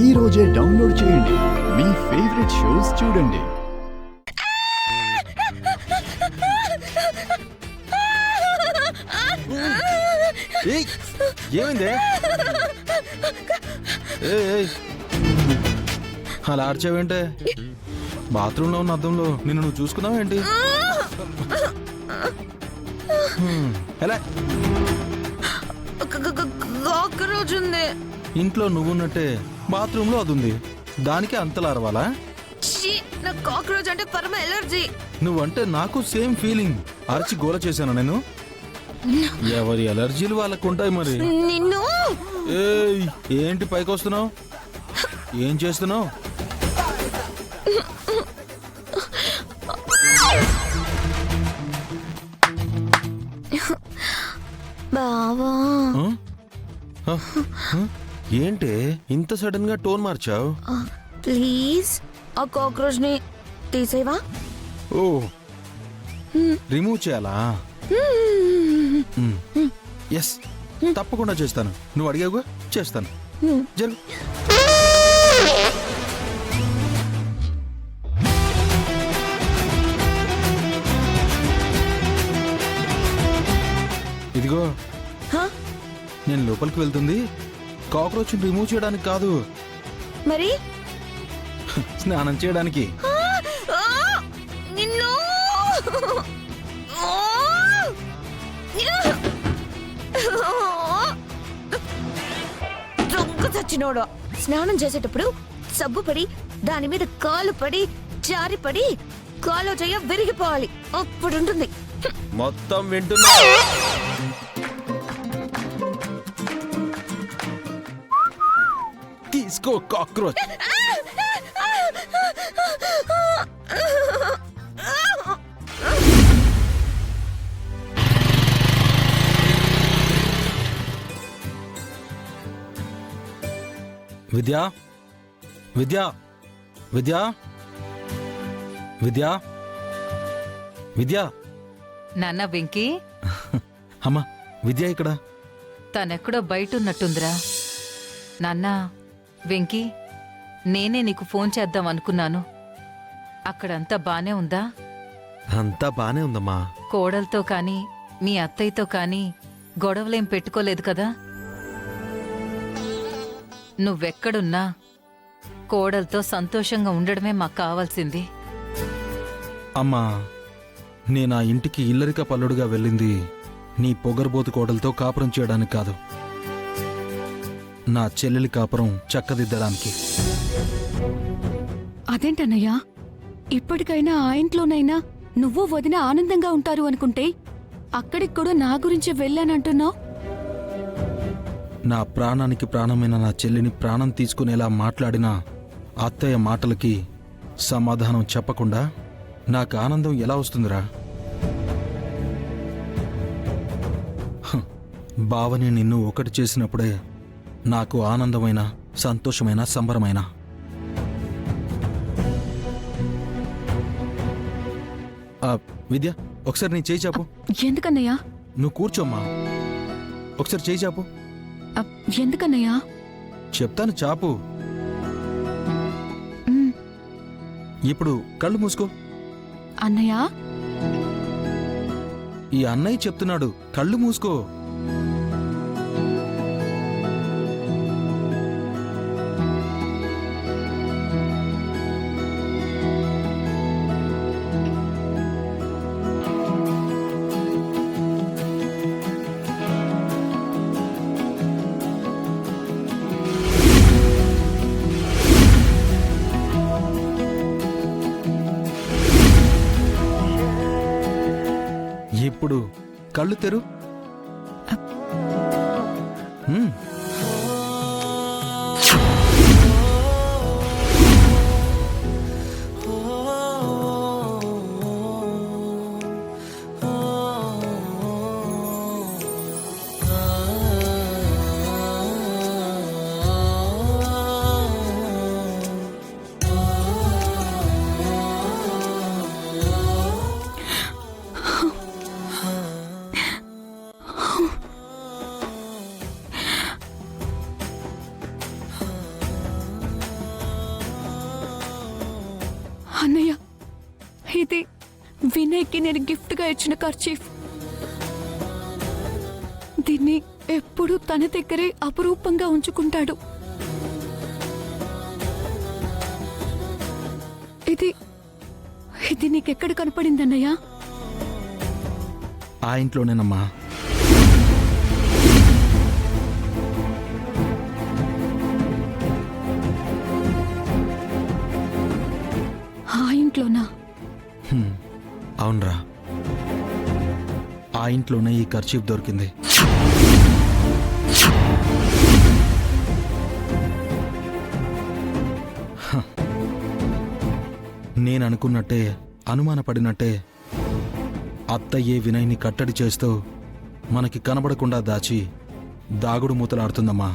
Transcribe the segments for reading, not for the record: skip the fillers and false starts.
ఈ రోజే డౌన్లోడ్ చేయండి. మీ ఫేవరెట్ షోస్ చూడండి. ఏమైంది? అలా ఆర్చావేంటే? బాత్రూంలో ఉన్న అద్దంలో నిన్ను నువ్వు చూసుకున్నావేంటి? ఎలా? ఇంట్లో నువ్వున్నట్టే బాత్రూంలో అది ఉంది, దానికి అంతలా అరవాలా? కాక్రోచ్ అంటే పరమ ఎలర్జీ. నువ్వంటే నాకు సేమ్ ఫీలింగ్. అరచి గోల చేశాను నేను. ఎవరి ఎలర్జీలు వాళ్ళకు ఉంటాయి మరి. నిన్ను ఏంటి పైకి వస్తున్నావు? ఏం చేస్తున్నావు? బావా ఏంటి ఇంత సడన్ గా టోన్ మార్చావు? ప్లీజ్ ఆ కాక్రోచ్ ని తీసేవా? ఓ రిమూవ్ చేయాలా? ఎస్, తప్పకుండా చేస్తాను. నువ్వు అడిగావుగా, చేస్తాను. జరుగు. ఇదిగో, నేను లోపలికి వెళ్తుంది కాక్రోచ్ రిమూవ్ చేయడానికి కాదు, మరి స్నానం చేయడానికి. నిన్ను చచ్చినోడు. స్నానం చేసేటప్పుడు సబ్బు పడి దాని మీద కాలు పడి జారి పడి కాలు చెయ్య విరిగిపోవాలి, అప్పుడు ఉంటుంది. మొత్తం వింటున్నా. తీసుకో కాక్రోచ్. విద్యా, విద్యా, విద్యా, విద్యా, విద్యా. నాన్న వెంకీ, అమ్మా విద్య ఇక్కడ. తనెక్కడో బయటున్నట్టుందిరా. నాన్న వెంకీ, నేనే నీకు ఫోన్ చేద్దాం అనుకున్నాను. అక్కడంతా బానే ఉందా? అంతా బానే ఉందమ్మా. కోడలతో కానీ మీ అత్తయ్యతో కానీ గొడవలేం పెట్టుకోలేదు కదా? నువ్వెక్కడున్నా కోడలతో సంతోషంగా ఉండడమే మాకు కావాల్సింది. అమ్మా, నేనా ఇంటికి ఇల్లరిక పల్లుడుగా వెళ్ళింది నీ పొగరబోతు కోడలతో కాపురం చేయడానికి కాదు, నా చెల్లెలి కాపురం చక్కదిద్దడానికి. అదేంటన్నయ్యా, ఇప్పటికైనా ఆ ఇంట్లోనైనా నువ్వు వదిన ఆనందంగా ఉంటారు అనుకుంటే అక్కడికి కూడా నా గురించి వెళ్ళానంటున్నావు. నా ప్రాణానికి ప్రాణమైన నా చెల్లిని ప్రాణం తీసుకునేలా మాట్లాడిన అత్తయ్య మాటలకి సమాధానం చెప్పకుండా నాకు ఆనందం ఎలా వస్తుందిరా? బావని నిన్ను ఒకటి చేసినప్పుడే నాకు ఆనందమైన, సంతోషమైన, సంబరమైన. విద్య, ఒకసారి నీ చేయి చాపు. ఎందుకన్నయ్యా? నువ్వు కూర్చోమ్మా, ఒకసారి చేయి చాపు. ఎందుకన్నయ్యా? చెప్తాను, చాపు. ఇప్పుడు కళ్ళు మూసుకో. అన్నయ్యా, ఈ అన్నయ్య చెప్తున్నాడు, కళ్ళు మూసుకో. ఇప్పుడు కళ్ళు తెరు. అన్నయ్య, ఇది వినయ్కి నేను గిఫ్ట్గా ఇచ్చిన కర్చీఫ్. దీన్ని ఎప్పుడూ తన దగ్గరే అపురూపంగా ఉంచుకుంటాడు. ఇది ఇది నీకెక్కడ కనపడిందన్నయ్యా? ఆ ఇంట్లోనేనమ్మా. ఆ ఇంట్లోనా? అవునరా, ఆ ఇంట్లోనే ఈ కర్చీఫ్ దొరికింది. హ. నేను అనుకున్నట్టే, అనుమానపడినట్టే అత్తయ్యే వినయ్ని కట్టడి చేస్తూ మనకి కనబడకుండా దాచి దాగుడు మూతలాడుతుందమ్మా.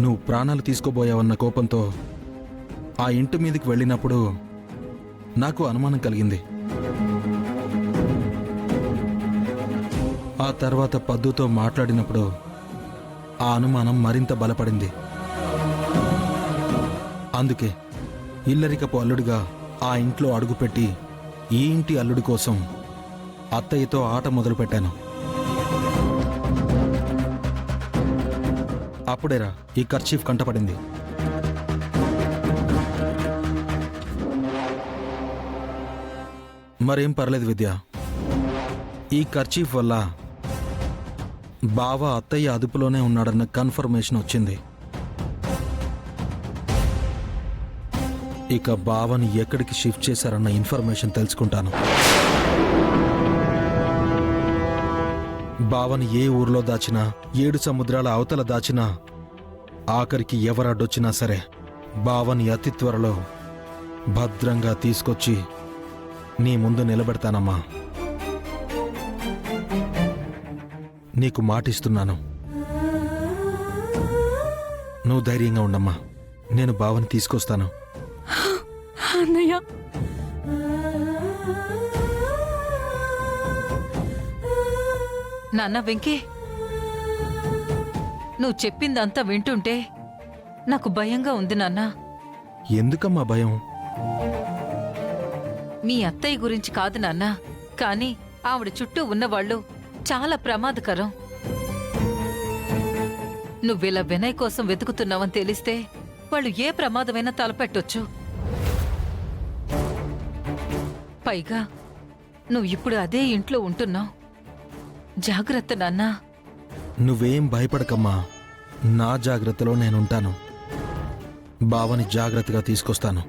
నువ్వు ప్రాణాలు తీసుకోబోయావన్న కోపంతో ఆ ఇంటి మీదకి వెళ్ళినప్పుడు నాకు అనుమానం కలిగింది. ఆ తర్వాత పద్దుతో మాట్లాడినప్పుడు ఆ అనుమానం మరింత బలపడింది. అందుకే ఇల్లరికపు అల్లుడిగా ఆ ఇంట్లో అడుగుపెట్టి ఈ ఇంటి అల్లుడి కోసం అత్తయ్యతో ఆట మొదలుపెట్టాను. అప్పుడేరా ఈ కర్చీఫ్ కంటపడింది. మరేం పర్లేదు విద్య, ఈ కర్చీఫ్ వల్ల బావ అత్తయ్య అదుపులోనే ఉన్నాడన్న కన్ఫర్మేషన్ వచ్చింది. ఇక బావని ఎక్కడికి షిఫ్ట్ చేశారన్న ఇన్ఫర్మేషన్ తెలుసుకుంటాను. బావని ఏ ఊర్లో దాచినా, 7 సముద్రాల అవతల దాచినా, ఆఖరికి ఎవరడ్డొచ్చినా సరే బావని అతి త్వరలో భద్రంగా తీసుకొచ్చి నీ ముందు నిలబెడతానమ్మా. నీకు మాటిస్తున్నాను. నువ్వు ధైర్యంగా ఉండమ్మా. నేను బావని తీసుకొస్తాను. అన్నయ్య, నాన్న వెంకీ, నువ్వు చెప్పిందంతా వింటుంటే నాకు భయంగా ఉంది నాన్న. ఎందుకమ్మా భయం? మీ అత్తయ్య గురించి కాదు నాన్న, కానీ ఆవిడ చుట్టూ ఉన్నవాళ్ళు చాలా ప్రమాదకరం. నువ్విలా వినయ్ కోసం వెతుకుతున్నావని తెలిస్తే వాళ్ళు ఏ ప్రమాదమైనా తలపెట్టొచ్చు. పైగా నువ్వు ఇప్పుడు అదే ఇంట్లో ఉంటున్నావు. జాగ్రత్త నాన్నా. నువ్వేం భయపడకమ్మా. నా జాగ్రత్తలో నేనుంటాను. బావని జాగ్రత్తగా తీసుకొస్తాను.